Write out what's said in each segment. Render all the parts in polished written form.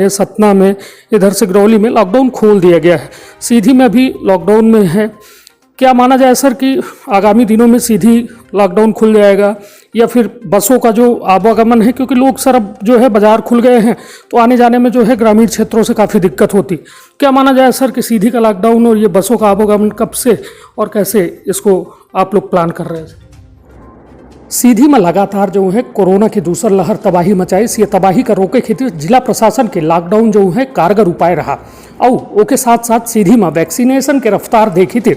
आगे सतना में, इधर सिगरौली में लॉकडाउन खोल दिया गया है। सीधी में भी लॉकडाउन में है। क्या माना जाए सर कि आगामी दिनों में सीधी लॉकडाउन खुल जाएगा, या फिर बसों का जो आवागमन है, क्योंकि लोग सर अब जो है बाजार खुल गए हैं तो आने जाने में जो है ग्रामीण क्षेत्रों से काफ़ी दिक्कत होती। क्या माना जाए सर कि सीधी का लॉकडाउन और ये बसों का आवागमन कब से और कैसे इसको आप लोग प्लान कर रहे हैं? सीधी में लगातार जो है कोरोना की दूसरी लहर तबाही मचाई। ये तबाही का रोके खातिर जिला प्रशासन के लॉकडाउन जो है कारगर उपाय रहा और ओके साथ साथ सीधी में वैक्सीनेशन के रफ्तार देखी थी।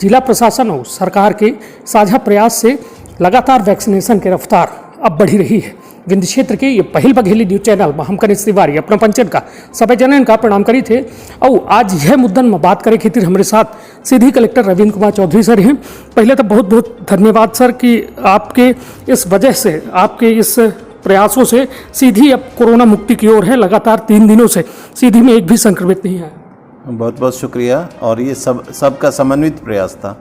जिला प्रशासन और सरकार के साझा प्रयास से लगातार वैक्सीनेशन की रफ्तार अब बढ़ी रही है। विंध्य क्षेत्र के ये पहल बघेली न्यूज चैनल में हम कनिष्ठ तिवारी अपना पंचन का सभी जनन का प्रणाम करी थे। और आज यह मुद्दन में बात करे खातिर हमारे साथ सीधी कलेक्टर रविंद्र कुमार चौधरी सर हैं। पहले तो बहुत बहुत धन्यवाद सर कि आपके इस वजह से, आपके इस प्रयासों से सीधी अब कोरोना मुक्ति की ओर है। लगातार 3 दिनों से सीधी में एक भी संक्रमित नहीं है। बहुत बहुत शुक्रिया। और ये सबका समन्वित प्रयास था।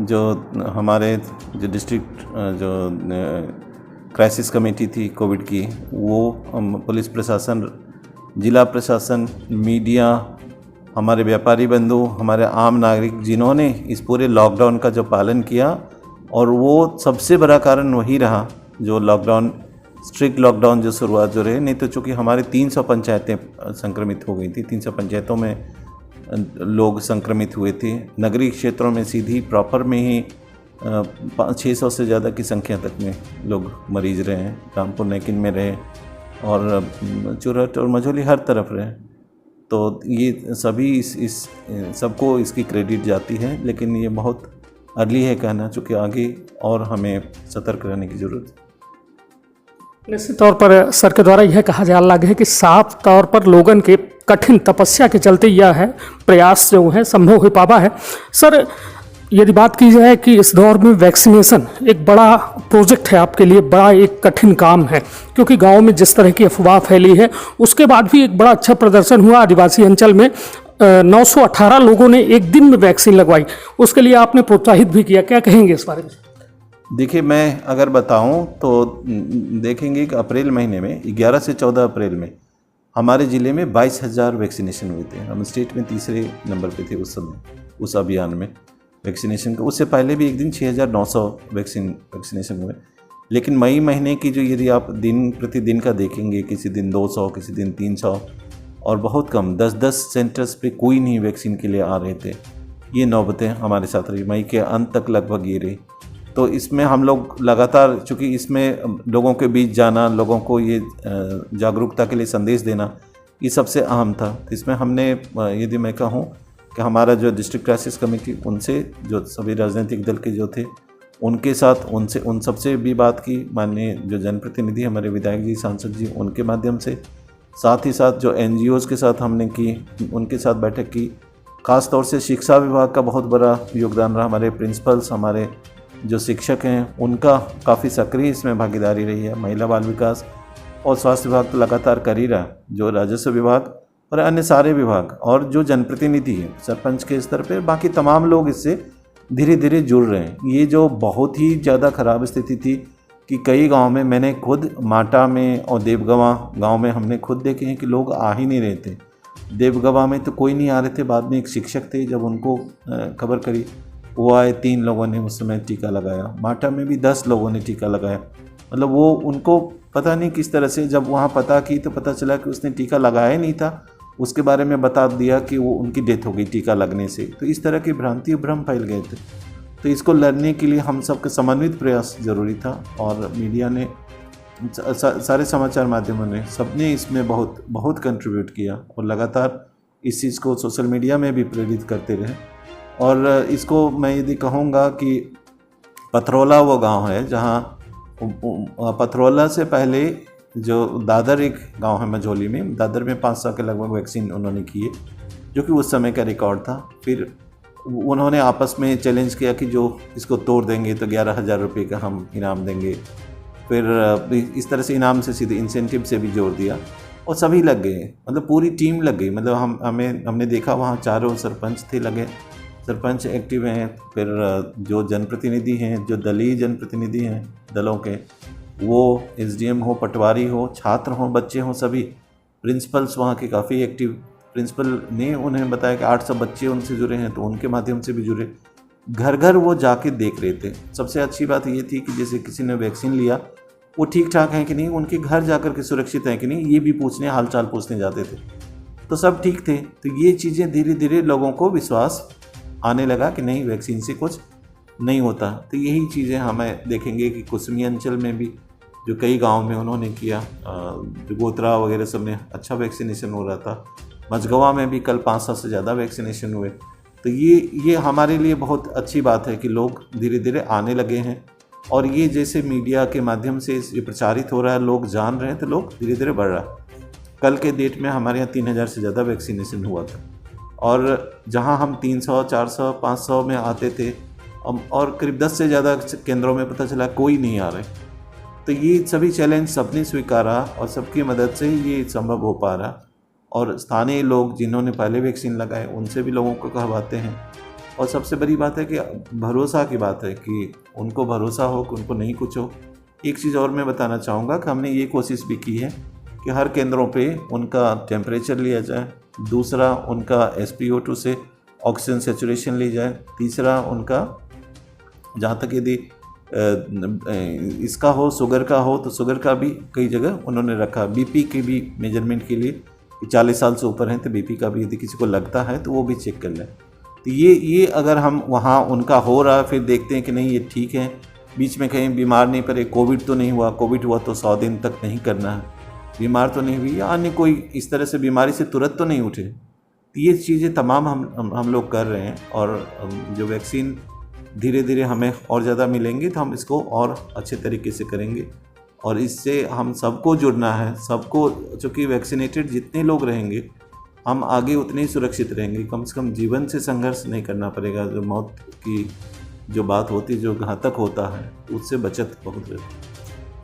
जो हमारे जो डिस्ट्रिक्ट जो क्राइसिस कमेटी थी कोविड की, वो पुलिस प्रशासन, जिला प्रशासन, मीडिया, हमारे व्यापारी बंधु, हमारे आम नागरिक, जिन्होंने इस पूरे लॉकडाउन का जो पालन किया, और वो सबसे बड़ा कारण वही रहा जो लॉकडाउन, स्ट्रिक्ट लॉकडाउन जो शुरुआत जो रहे। नहीं तो चूँकि हमारे 300 पंचायतें संक्रमित हो गई थी, 300 पंचायतों में लोग संक्रमित हुए थे। नगरीय क्षेत्रों में सीधी प्रॉपर में ही 600 से ज़्यादा की संख्या तक में लोग मरीज रहे हैं। रामपुर नेकिन में रहे और चुरहट और मझौली हर तरफ रहे। तो ये सभी इस सबको इसकी क्रेडिट जाती है, लेकिन ये बहुत अर्ली है कहना, चूँकि आगे और हमें सतर्क रहने की ज़रूरत है। निश्चित तौर पर सर के द्वारा यह कहा जा लगा है कि साफ तौर पर लोगन के कठिन तपस्या के चलते यह है प्रयास जो है संभव हो पावा है। सर, यदि बात की जाए कि इस दौर में वैक्सीनेशन एक बड़ा प्रोजेक्ट है आपके लिए, बड़ा एक कठिन काम है, क्योंकि गांव में जिस तरह की अफवाह फैली है उसके बाद भी एक बड़ा अच्छा प्रदर्शन हुआ। आदिवासी अंचल में 918 लोगों ने एक दिन में वैक्सीन लगवाई, उसके लिए आपने प्रोत्साहित भी किया। क्या कहेंगे इस बारे में? देखिए, मैं अगर बताऊं तो देखेंगे कि अप्रैल महीने में 11 से 14 अप्रैल में हमारे ज़िले में 22,000 वैक्सीनेशन हुए थे। हम स्टेट में तीसरे नंबर पे थे उस समय, उस अभियान में वैक्सीनेशन का। उससे पहले भी एक दिन 6,900 वैक्सीनेशन हुए। लेकिन मई महीने की जो, यदि आप दिन प्रतिदिन का देखेंगे, किसी दिन 200, किसी दिन 300 और बहुत कम 10-10 सेंटर्स पे कोई नहीं वैक्सीन के लिए आ रहे थे। ये नौबतें हमारे साथ रही, मई के अंत तक लगभग ये रही। तो इसमें हम लोग लगातार, चूँकि इसमें लोगों के बीच जाना, लोगों को ये जागरूकता के लिए संदेश देना, ये सबसे अहम था। तो इसमें हमने, यदि मैं कहूँ कि हमारा जो डिस्ट्रिक्ट क्राइसिस कमेटी, उनसे, जो सभी राजनीतिक दल के जो थे उनके साथ, उन सबसे भी बात की, माननीय जो जनप्रतिनिधि हमारे विधायक जी, सांसद जी, उनके माध्यम से, साथ ही साथ जो NGOs के साथ हमने की, उनके साथ बैठक की। ख़ास तौर से शिक्षा विभाग का बहुत बड़ा योगदान रहा। हमारे प्रिंसिपल्स, हमारे जो शिक्षक हैं, उनका काफ़ी सक्रिय इसमें भागीदारी रही है। महिला बाल विकास और स्वास्थ्य विभाग तो लगातार कर ही रहा, जो राजस्व विभाग और अन्य सारे विभाग, और जो जनप्रतिनिधि हैं सरपंच के स्तर पे, बाकी तमाम लोग इससे धीरे धीरे जुड़ रहे हैं। ये जो बहुत ही ज़्यादा ख़राब स्थिति थी कि कई गांव में, मैंने खुद माटा में और देवगवा गांव में हमने खुद देखे हैं कि लोग आ ही नहीं रहे थे। देवगवा में तो कोई नहीं आ रहे थे। बाद में एक शिक्षक थे, जब उनको खबर करी, वो आए, 3 लोगों ने उस समय टीका लगाया। माटा में भी 10 लोगों ने टीका लगाया। मतलब वो, उनको पता नहीं किस तरह से, जब वहाँ पता की तो पता चला कि उसने टीका लगाया नहीं था, उसके बारे में बता दिया कि वो, उनकी डेथ हो गई टीका लगने से। तो इस तरह की भ्रांति भ्रम फैल गए थे। तो इसको लड़ने के लिए हम सबके समन्वित प्रयास ज़रूरी था, और मीडिया ने, सारे समाचार माध्यमों ने, सबने इसमें बहुत बहुत कंट्रीब्यूट किया, और लगातार इस चीज़ को सोशल मीडिया में भी प्रेरित करते रहे। और इसको मैं यदि कहूँगा कि पथरौला वो गांव है जहाँ, पथरौला से पहले जो दादर एक गांव है मझौली में, दादर में 500 के लगभग वैक्सीन उन्होंने किए, जो कि उस समय का रिकॉर्ड था। फिर उन्होंने आपस में चैलेंज किया कि जो इसको तोड़ देंगे तो 11,000 रुपये का हम इनाम देंगे। फिर इस तरह से इनाम से सीधे इंसेंटिव से भी जोड़ दिया, और सभी लग गए, मतलब पूरी टीम लग गई। मतलब हमने देखा वहाँ चारों सरपंच थे लगे, सरपंच एक्टिव हैं, फिर जो जनप्रतिनिधि हैं, जो दलीय जनप्रतिनिधि हैं दलों के, वो SDM हो, पटवारी हो, छात्र हों, बच्चे हों, सभी प्रिंसिपल्स वहाँ के काफ़ी एक्टिव, प्रिंसिपल ने उन्हें बताया कि 800 बच्चे उनसे जुड़े हैं, तो उनके माध्यम से भी जुड़े। घर घर वो जाके देख रहे थे। सबसे अच्छी बात ये थी कि जैसे किसी ने वैक्सीन लिया, वो ठीक ठाक हैं कि नहीं, उनके घर जाकर के सुरक्षित हैं कि नहीं, ये भी पूछने, हाल चाल पूछने जाते थे। तो सब ठीक थे। तो ये चीज़ें धीरे धीरे लोगों को विश्वास आने लगा कि नहीं, वैक्सीन से कुछ नहीं होता। तो यही चीज़ें हमें देखेंगे कि कुसमी अंचल में भी जो कई गांव में उन्होंने किया, जो गोत्रा वगैरह सब में अच्छा वैक्सीनेशन हो रहा था। मझगवा में भी कल 500 से ज़्यादा वैक्सीनेशन हुए। तो ये हमारे लिए बहुत अच्छी बात है कि लोग धीरे धीरे आने लगे हैं, और ये जैसे मीडिया के माध्यम से ये प्रचारित हो रहा है, लोग जान रहे हैं, तो लोग धीरे धीरे बढ़ रहा है। कल के डेट में हमारे यहाँ 3000 से ज़्यादा वैक्सीनेशन हुआ था, और जहाँ हम 300, 400, 500 में आते थे, और करीब 10 से ज़्यादा केंद्रों में पता चला कोई नहीं आ रहे। तो ये सभी चैलेंज सबने स्वीकारा, और सबकी मदद से ही ये संभव हो पा रहा। और स्थानीय लोग जिन्होंने पहले वैक्सीन लगाए, उनसे भी लोगों को कहवाते हैं। और सबसे बड़ी बात है कि भरोसा की बात है कि उनको भरोसा हो कि उनको नहीं कुछ हो। एक चीज़ और मैं बताना चाहूँगा कि हमने ये कोशिश भी की है कि हर केंद्रों पे उनका टेम्परेचर लिया जाए, दूसरा उनका SpO2 से ऑक्सीजन सेचुरेशन ली जाए, तीसरा उनका जहाँ तक यदि इसका हो, शुगर का हो, तो शुगर का भी कई जगह उन्होंने रखा। BP के भी मेजरमेंट के लिए 40 साल से ऊपर हैं तो BP का भी यदि किसी को लगता है तो वो भी चेक कर लें। तो ये अगर हम वहाँ उनका हो रहा है, फिर देखते हैं कि नहीं ये ठीक है, बीच में कहीं बीमार नहीं पड़े, कोविड तो नहीं हुआ, कोविड हुआ तो 100 दिन तक नहीं करना है, बीमार तो नहीं हुई, या अन्य कोई इस तरह से बीमारी से तुरंत तो नहीं उठे। तो ये चीज़ें तमाम हम लोग कर रहे हैं, और जो वैक्सीन धीरे धीरे हमें और ज़्यादा मिलेंगी तो हम इसको और अच्छे तरीके से करेंगे। और इससे हम सबको जुड़ना है, सबको, चूँकि वैक्सीनेटेड जितने लोग रहेंगे हम आगे उतने ही सुरक्षित रहेंगे। कम से कम जीवन से संघर्ष नहीं करना पड़ेगा। जो मौत की जो बात होती है, जो घातक होता है, उससे बचत बहुत रहती है।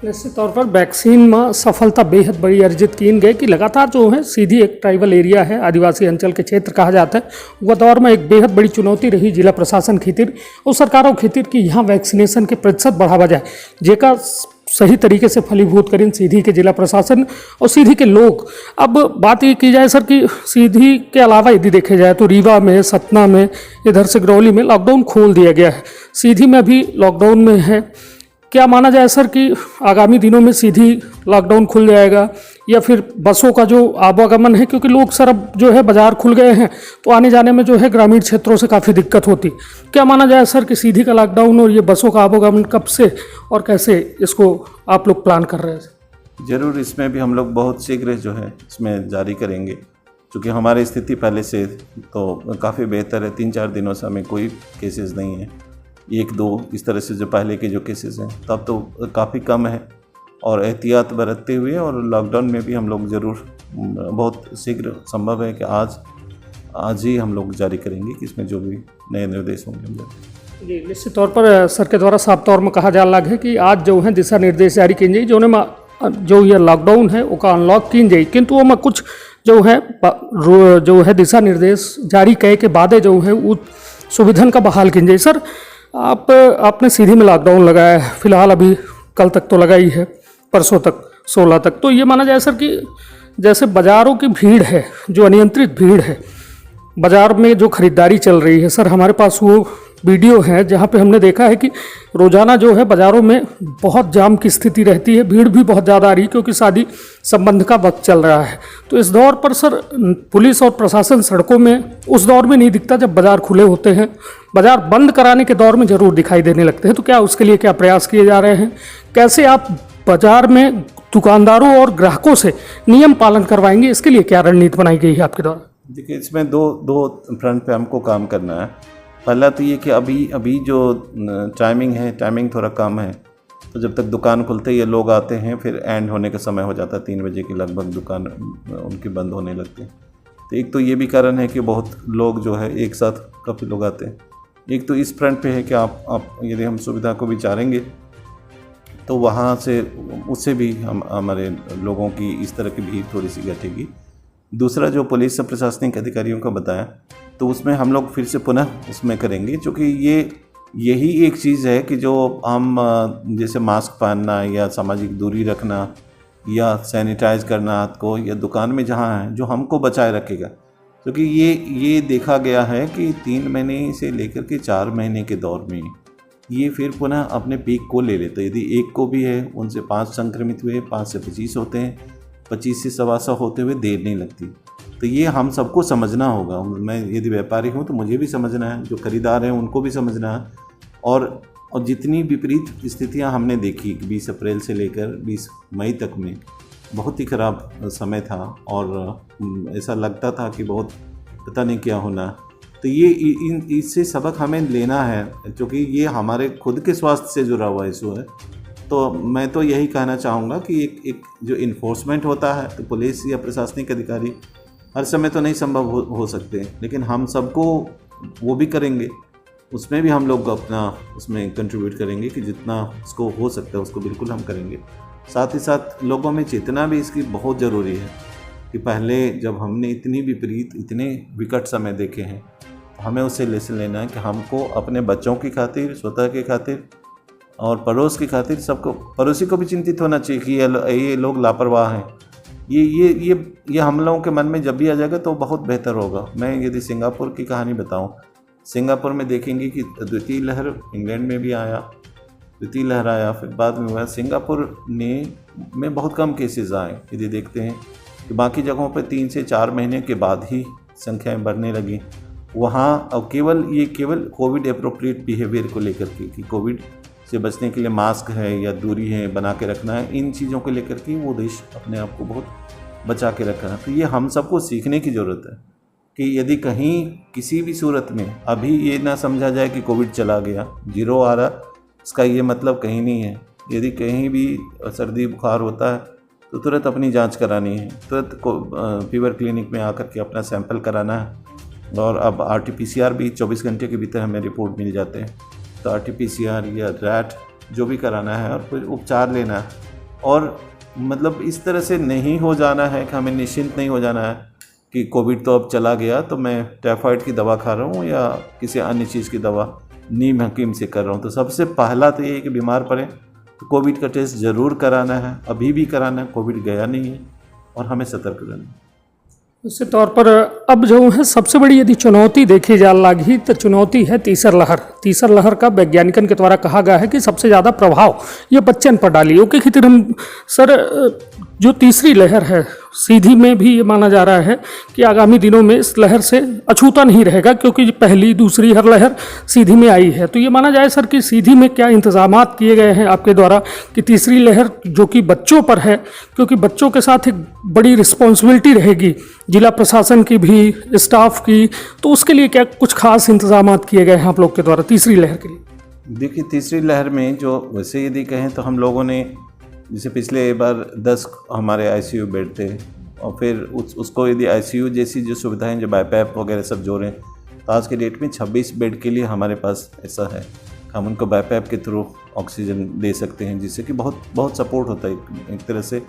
निश्चित तौर पर वैक्सीन में सफलता बेहद बड़ी अर्जित की गई कि लगातार जो है सीधी एक ट्राइबल एरिया है, आदिवासी अंचल के क्षेत्र कहा जाता है, वह दौर में एक बेहद बड़ी चुनौती रही जिला प्रशासन खातिर और सरकारों खातिर कि यहाँ वैक्सीनेशन के प्रतिशत बढ़ावा जाए, जेका सही तरीके से फलीभूत करें सीधी के जिला प्रशासन और सीधी के लोग। अब बात ये की जाए सर कि सीधी के अलावा यदि देखे जाए तो रीवा में, सतना में, इधर से सिगरौली में लॉकडाउन खोल दिया गया है, सीधी में भी लॉकडाउन में है। क्या माना जाए सर कि आगामी दिनों में सीधी लॉकडाउन खुल जाएगा, या फिर बसों का जो आवागमन है, क्योंकि लोग सर अब जो है बाजार खुल गए हैं तो आने जाने में जो है ग्रामीण क्षेत्रों से काफ़ी दिक्कत होती। क्या माना जाए सर कि सीधी का लॉकडाउन और ये बसों का आवागमन कब से और कैसे इसको आप लोग प्लान कर रहे हैं? ज़रूर, इसमें भी हम लोग बहुत शीघ्र जो है इसमें जारी करेंगे, क्योंकि हमारी स्थिति पहले से तो काफ़ी बेहतर है। 3-4 दिनों से हमें कोई केसेस नहीं है, 1-2 इस तरह से जो पहले के जो केसेस हैं तब तो काफ़ी कम है। और एहतियात बरतते हुए और लॉकडाउन में भी हम लोग ज़रूर बहुत शीघ्र, संभव है कि आज ही हम लोग जारी करेंगे कि इसमें जो भी नए निर्देश होंगे हम जारी। जी, निश्चित तौर पर सर के द्वारा साफ तौर में कहा जा रहा है कि आज जो है दिशा निर्देश जारी की जाए, जो ये लॉकडाउन है वो अनलॉक की जाए, किंतु वो में कुछ जो है दिशा निर्देश जारी कहे के बाद जो है वो सुविधन का बहाल की जाए। सर आपने सीधी में लॉकडाउन लगाया है, फिलहाल अभी कल तक तो लगाई है, परसों तक 16 तक, तो ये माना जाए सर कि जैसे बाज़ारों की भीड़ है, जो अनियंत्रित भीड़ है बाज़ार में, जो खरीदारी चल रही है, सर हमारे पास वो वीडियो है जहाँ पे हमने देखा है कि रोज़ाना जो है बाज़ारों में बहुत जाम की स्थिति रहती है, भीड़ भी बहुत ज़्यादा आ रही है क्योंकि शादी संबंध का वक्त चल रहा है। तो इस दौर पर सर पुलिस और प्रशासन सड़कों में उस दौर में नहीं दिखता जब बाज़ार खुले होते हैं, बाज़ार बंद कराने के दौर में ज़रूर दिखाई देने लगते हैं। तो क्या उसके लिए क्या प्रयास किए जा रहे हैं? कैसे आप बाज़ार में दुकानदारों और ग्राहकों से नियम पालन करवाएंगे? इसके लिए क्या रणनीति बनाई गई है आपके द्वारा? देखिए, इसमें दो फ्रंट पे हमको काम करना है। पहला तो ये कि अभी जो टाइमिंग थोड़ा कम है, तो जब तक दुकान खुलते ही ये लोग आते हैं, फिर एंड होने का समय हो जाता है 3 बजे के लगभग दुकान उनकी बंद होने लगती है। तो एक तो ये भी कारण है कि बहुत लोग जो है एक साथ काफ़ी लोग आते हैं। एक तो इस फ्रंट पे है कि आप यदि हम सुविधा को विचारेंगे तो वहाँ से उससे भी हमारे लोगों की इस तरह की भीड़ थोड़ी सी घटेगी। दूसरा, जो पुलिस और प्रशासनिक अधिकारियों का बताया, तो उसमें हम लोग फिर से पुनः उसमें करेंगे, क्योंकि यही एक चीज़ है कि जो हम जैसे मास्क पहनना या सामाजिक दूरी रखना या सैनिटाइज करना हाथ को, या दुकान में जहाँ है जो हमको बचाए रखेगा। क्योंकि ये देखा गया है कि 3 महीने से लेकर के 4 महीने के दौर में ये फिर पुनः अपने पीक को ले लेते हैं। यदि एक को भी है, उनसे 5 संक्रमित हुए, 5 से 25 होते हैं, 25 से 125 होते हुए देर नहीं लगती। तो ये हम सबको समझना होगा। मैं यदि व्यापारी हूँ तो मुझे भी समझना है, जो खरीदार हैं उनको भी समझना है। और जितनी विपरीत स्थितियाँ हमने देखी 20 अप्रैल से लेकर 20 मई तक में, बहुत ही ख़राब समय था और ऐसा लगता था कि बहुत पता नहीं क्या होना। तो ये इससे सबक हमें लेना है, क्योंकि ये हमारे खुद के स्वास्थ्य से जुड़ा हुआ इशू है। तो मैं तो यही कहना चाहूँगा कि एक जो इन्फोर्समेंट होता है, तो पुलिस या प्रशासनिक अधिकारी हर समय तो नहीं संभव हो सकते, लेकिन हम सबको वो भी करेंगे, उसमें भी हम लोग अपना उसमें कंट्रीब्यूट करेंगे कि जितना उसको हो सकता है उसको बिल्कुल हम करेंगे। साथ ही साथ लोगों में चेतना भी इसकी बहुत ज़रूरी है कि पहले जब हमने इतनी विपरीत, इतने विकट समय देखे हैं, हमें उससे लेसन लेना है कि हमको अपने बच्चों की खातिर, स्वतः की खातिर और पड़ोस की खातिर, सबको, पड़ोसी को भी चिंतित होना चाहिए कि ये लोग लापरवाह हैं। ये हम लोगों के मन में जब भी आ जाएगा तो बहुत बेहतर होगा। मैं यदि सिंगापुर की कहानी बताऊं, सिंगापुर में देखेंगे कि द्वितीय लहर इंग्लैंड में भी आया, द्वितीय लहर आया, फिर बाद में हुआ। सिंगापुर में बहुत कम केसेस आए। यदि देखते हैं कि बाकी जगहों पर 3 से 4 महीने के बाद ही संख्याएँ बढ़ने लगी, वहाँ अब केवल कोविड एप्रोप्रिएट बिहेवियर को लेकर के, कि कोविड से बचने के लिए मास्क है या दूरी है बना के रखना है, इन चीज़ों को लेकर के वो देश अपने आप को बहुत बचा के रखा है। तो ये हम सबको सीखने की ज़रूरत है कि यदि कहीं किसी भी सूरत में अभी ये ना समझा जाए कि कोविड चला गया, 0 आ रहा, इसका ये मतलब कहीं नहीं है। यदि कहीं भी सर्दी बुखार होता है तो तुरंत अपनी जाँच करानी है, तुरंत फीवर क्लिनिक में आकर के अपना सैंपल कराना है। और अब RT-PCR भी 24 घंटे के भीतर हमें रिपोर्ट मिल जाते हैं, तो RT-PCR या रैट जो भी कराना है और फिर उपचार लेना है। और मतलब इस तरह से नहीं हो जाना है कि हमें निश्चिंत नहीं हो जाना है कि कोविड तो अब चला गया तो मैं टाइफाइड की दवा खा रहा हूँ या किसी अन्य चीज़ की दवा नीम हकीम से कर रहा हूँ। तो सबसे पहला तो ये है कि बीमार पड़े तो कोविड का टेस्ट ज़रूर कराना है, अभी भी कराना है, कोविड गया नहीं है और हमें सतर्क रहना है। निश्चित तौर पर अब जो है सबसे बड़ी यदि चुनौती देखी जा लगी तो चुनौती है तीसर लहर। तीसर लहर का वैज्ञानिकन के द्वारा कहा गया है कि सबसे ज़्यादा प्रभाव ये बच्चन पर डाली। ओके खातिर हम सर, जो तीसरी लहर है सीधी में भी ये माना जा रहा है कि आगामी दिनों में इस लहर से अछूता नहीं रहेगा, क्योंकि पहली दूसरी हर लहर सीधी में आई है। तो ये माना जाए सर कि सीधी में क्या इंतजामात किए गए हैं आपके द्वारा कि तीसरी लहर जो कि बच्चों पर है, क्योंकि बच्चों के साथ एक बड़ी रिस्पॉन्सिबिलिटी रहेगी जिला प्रशासन की भी, स्टाफ की, तो उसके लिए क्या कुछ खास इंतजामात किए गए हैं आप लोग के द्वारा तीसरी लहर के लिए? देखिए, तीसरी लहर में जो वैसे यदि कहें तो हम लोगों ने जैसे पिछले बार 10 हमारे ICU बेड थे और फिर उसको यदि ICU जैसी जो सुविधाएं जो बाईपैप वगैरह सब जोड़ें तो आज के डेट में 26 बेड के लिए हमारे पास ऐसा है, हम उनको बाईपैप के थ्रू ऑक्सीजन दे सकते हैं, जिससे कि बहुत सपोर्ट होता है। एक तरह से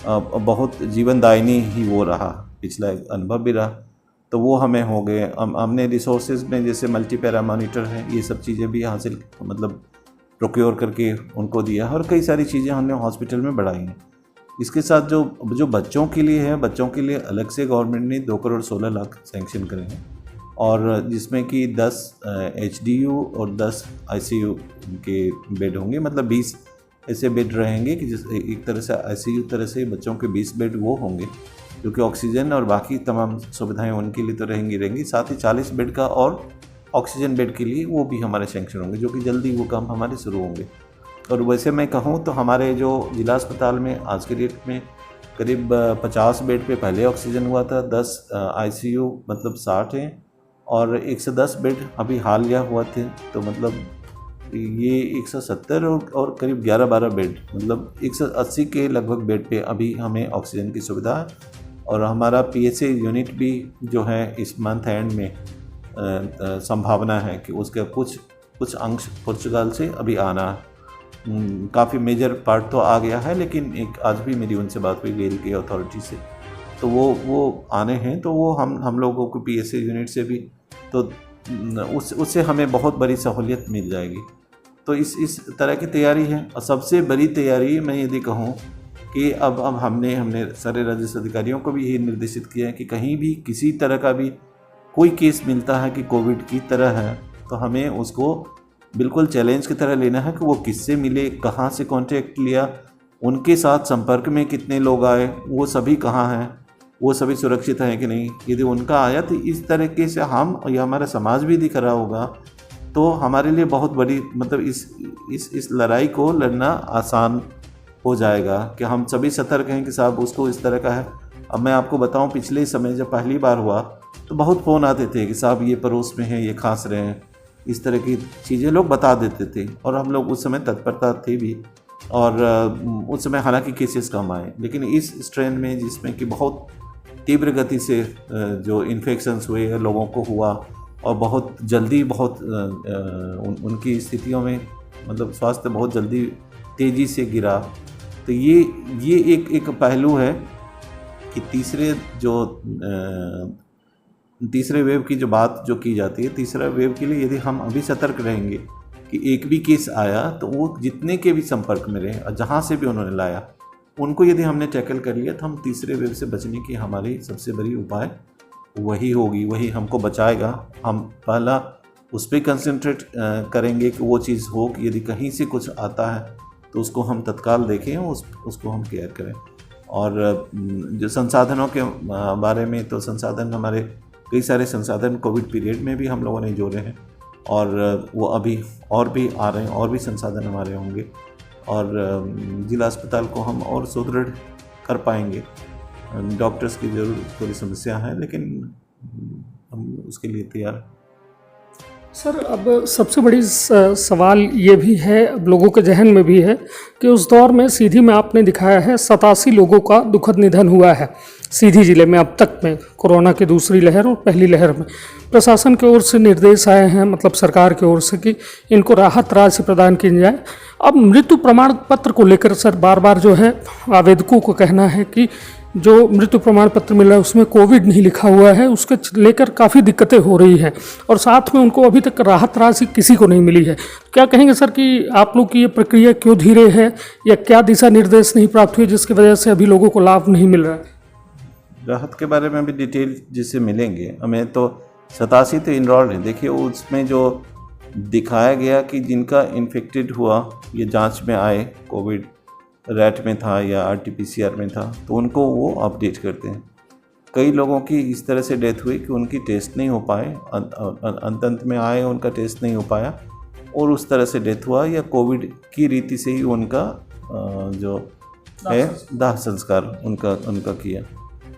बहुत जीवनदायिनी ही वो रहा, पिछला एक अनुभव भी रहा। तो वो हमें हो गए। हमने रिसोर्सेज में जैसे मल्टीपैरा मॉनिटर है, ये सब चीज़ें भी हासिल मतलब प्रोक्योर करके उनको दिया और कई सारी चीज़ें हमने हॉस्पिटल में बढ़ाई हैं। इसके साथ जो बच्चों के लिए है, बच्चों के लिए अलग से गवर्नमेंट ने 2 करोड़ 16 लाख सैंक्शन करे हैं और जिसमें कि 10 HDU और 10 ICU के बेड होंगे, मतलब 20 ऐसे बेड रहेंगे कि जिस एक तरह से ICU तरह से बच्चों के 20 बेड वो होंगे, क्योंकि ऑक्सीजन और बाकी तमाम सुविधाएं उनके लिए तो रहेंगी। साथ ही 40 बेड का और ऑक्सीजन बेड के लिए वो भी हमारे सैंक्शन होंगे, जो कि जल्दी वो काम हमारे शुरू होंगे। और वैसे मैं कहूँ तो हमारे जो जिला अस्पताल में आज के डेट में करीब 50 बेड पे पहले ऑक्सीजन हुआ था, 10 ICU मतलब 60 हैं और 110 बेड अभी हालिया हुआ थे, तो मतलब ये 170 और करीब 11-12 बेड मतलब 180 के लगभग बेड पे अभी हमें ऑक्सीजन की सुविधा है। और हमारा PSA यूनिट भी जो है इस मंथ एंड में संभावना है कि उसका कुछ अंश पुर्तगाल से अभी आना, काफ़ी मेजर पार्ट तो आ गया है, लेकिन एक आज भी मेरी उनसे बात हुई रेल की अथॉरिटी से, तो वो आने हैं। तो वो हम लोगों को PSA यूनिट से भी तो उससे हमें बहुत बड़ी सहूलियत मिल जाएगी। तो इस तरह की तैयारी है। और सबसे बड़ी तैयारी मैं यदि कहूँ कि अब हमने सारे राजस्व अधिकारियों को भी ये निर्देशित किया है कि कहीं भी किसी तरह का भी कोई केस मिलता है कि कोविड की तरह है, तो हमें उसको बिल्कुल चैलेंज की तरह लेना है कि वो किससे मिले, कहाँ से कांटेक्ट लिया, उनके साथ संपर्क में कितने लोग आए, वो सभी कहाँ हैं, वो सभी सुरक्षित हैं कि नहीं। यदि उनका आया तो इस तरीके से हम या हमारा समाज भी दिख रहा होगा, तो हमारे लिए बहुत बड़ी मतलब इस लड़ाई को लड़ना आसान हो जाएगा कि हम सभी सतर्क हैं कि साहब उसको इस तरह का है। अब मैं आपको बताऊं, पिछले समय जब पहली बार हुआ तो बहुत फ़ोन आते थे कि साहब ये पड़ोस में है, ये खांस रहे हैं, इस तरह की चीज़ें लोग बता देते थे और हम लोग उस समय तत्परता थे भी। और उस समय हालांकि केसेस कम आए, लेकिन इस स्ट्रेन में जिसमें कि बहुत तीव्र गति से जो इन्फेक्शंस हुए लोगों को हुआ और बहुत जल्दी उनकी स्थितियों में मतलब स्वास्थ्य बहुत जल्दी तेज़ी से गिरा, तो ये एक पहलू है कि तीसरे वेव की जो बात जो की जाती है, तीसरा वेव के लिए यदि हम अभी सतर्क रहेंगे कि एक भी केस आया तो वो जितने के भी संपर्क में रहे और जहाँ से भी उन्होंने लाया उनको यदि हमने टैकल कर लिया तो हम तीसरे वेव से बचने की हमारी सबसे बड़ी उपाय वही होगी, वही हमको बचाएगा। हम पहला उस पर कंसंट्रेट करेंगे कि वो चीज़ हो कि यदि कहीं से कुछ आता है तो उसको हम तत्काल देखें, उसको हम केयर करें। और जो संसाधनों के बारे में, तो संसाधन हमारे कई सारे संसाधन कोविड पीरियड में भी हम लोगों ने जोड़े हैं और वो अभी और भी आ रहे हैं, और भी संसाधन हमारे होंगे और जिला अस्पताल को हम और सुदृढ़ कर पाएंगे। डॉक्टर्स की ज़रूर थोड़ी समस्या है, लेकिन हम उसके लिए तैयार हैं। सर, अब सबसे बड़ी सवाल ये भी है, अब लोगों के जहन में भी है कि उस दौर में सीधी में आपने दिखाया है 87 लोगों का दुखद निधन हुआ है सीधी जिले में अब तक में, कोरोना की दूसरी लहर और पहली लहर में। प्रशासन की ओर से निर्देश आए हैं, मतलब सरकार की ओर से, कि इनको राहत राशि प्रदान की जाए। अब मृत्यु प्रमाण पत्र को लेकर सर बार बार जो है आवेदकों को कहना है कि जो मृत्यु प्रमाण पत्र मिल रहा है उसमें कोविड नहीं लिखा हुआ है, उसके लेकर काफ़ी दिक्कतें हो रही हैं और साथ में उनको अभी तक राहत राशि किसी को नहीं मिली है। क्या कहेंगे सर कि आप लोग की ये प्रक्रिया क्यों धीरे है, या क्या दिशा निर्देश नहीं प्राप्त हुए जिसकी वजह से अभी लोगों को लाभ नहीं मिल रहा है? राहत के बारे में भी डिटेल जिससे मिलेंगे हमें, तो 87 तो इनरोल्ड हैं। देखिए उसमें जो दिखाया गया कि जिनका इन्फेक्टेड हुआ, ये जांच में आए, कोविड रैट में था या RT-PCR में था, तो उनको वो अपडेट करते हैं। कई लोगों की इस तरह से डेथ हुई कि उनकी टेस्ट नहीं हो पाए, अंत में आए उनका टेस्ट नहीं हो पाया और उस तरह से डेथ हुआ, या कोविड की रीति से ही उनका जो है दाह संस्कार उनका किया।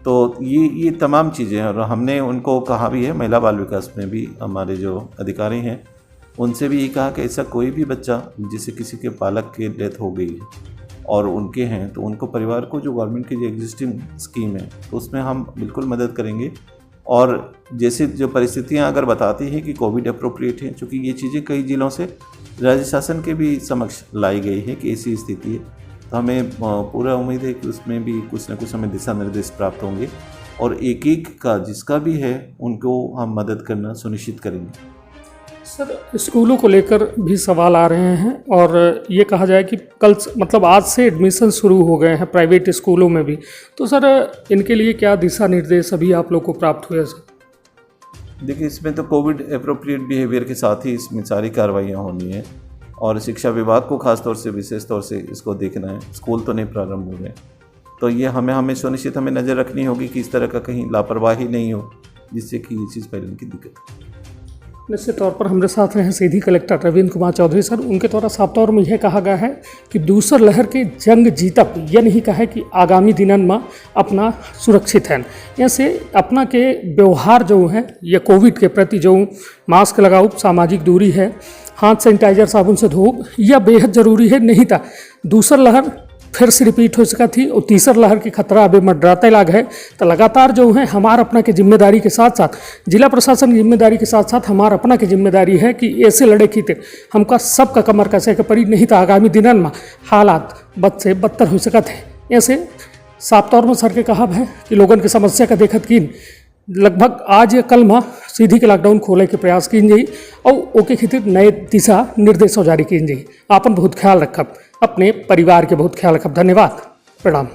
तो ये तमाम चीज़ें हैं और हमने उनको कहा भी है, महिला बाल विकास में भी हमारे जो अधिकारी हैं उनसे भी ये कहा कि ऐसा कोई भी बच्चा जिसे किसी के पालक की डेथ हो गई है और उनके हैं, तो उनको परिवार को जो गवर्नमेंट की जो एग्जिस्टिंग स्कीम है तो उसमें हम बिल्कुल मदद करेंगे। और जैसे जो परिस्थितियां अगर बताती हैं कि कोविड अप्रोप्रिएट है, चूँकि ये चीज़ें कई जिलों से राज्य शासन के भी समक्ष लाई गई है कि ऐसी स्थिति है, तो हमें पूरा उम्मीद है कि उसमें भी कुछ न कुछ हमें दिशा निर्देश प्राप्त होंगे और एक का जिसका भी है उनको हम मदद करना सुनिश्चित करेंगे। सर, स्कूलों को लेकर भी सवाल आ रहे हैं और ये कहा जाए कि कल मतलब आज से एडमिशन शुरू हो गए हैं प्राइवेट स्कूलों में भी, तो सर इनके लिए क्या दिशा निर्देश अभी आप लोग को प्राप्त हुए? सर देखिए, इसमें तो कोविड अप्रोप्रिएट बिहेवियर के साथ ही इसमें सारी कार्रवाइयाँ होनी है और शिक्षा विभाग को खास तौर से विशेष तौर से इसको देखना है। स्कूल तो नहीं प्रारंभ हो गए, तो ये हमें सुनिश्चित हमें नज़र रखनी होगी कि इस तरह का कहीं लापरवाही नहीं हो जिससे कि ये चीज़ फैलने की दिक्कत है। निश्चित तौर पर हमारे साथ रहे सीधी कलेक्टर रविंद्र कुमार चौधरी सर। उनके द्वारा साफ तौर में यह कहा गया है कि दूसर लहर के जंग जीतब, यह नहीं कहा है कि आगामी दिनन में अपना सुरक्षित है। ऐसे अपना के व्यवहार जो है या कोविड के प्रति जो मास्क लगाओ, सामाजिक दूरी है, हाथ सैनिटाइजर साबुन से धो, यह बेहद ज़रूरी है। नहीं था दूसर लहर फिर से रिपीट हो सका थी और तीसर लहर की खतरा अभी मंडराते लाग है। तो लगातार जो है हमारा अपना के जिम्मेदारी के साथ साथ जिला प्रशासन की जिम्मेदारी के साथ साथ हमारा अपना की जिम्मेदारी है कि ऐसे लड़े की थे हमका सबका कमर कसे के पड़ी। नहीं तो आगामी दिनन में हालात बद से बदतर हो सका थे। ऐसे साफ तौर में सर के कहा है कि लोगन की समस्या का देखत की लगभग आज या कल में सीधी के लॉकडाउन खोले के प्रयास की जाई और ओके खातिर नए दिशा निर्देशों जारी की जाई। आपन बहुत ख्याल रखब, अपने परिवार के बहुत ख्याल रखब। धन्यवाद। प्रणाम।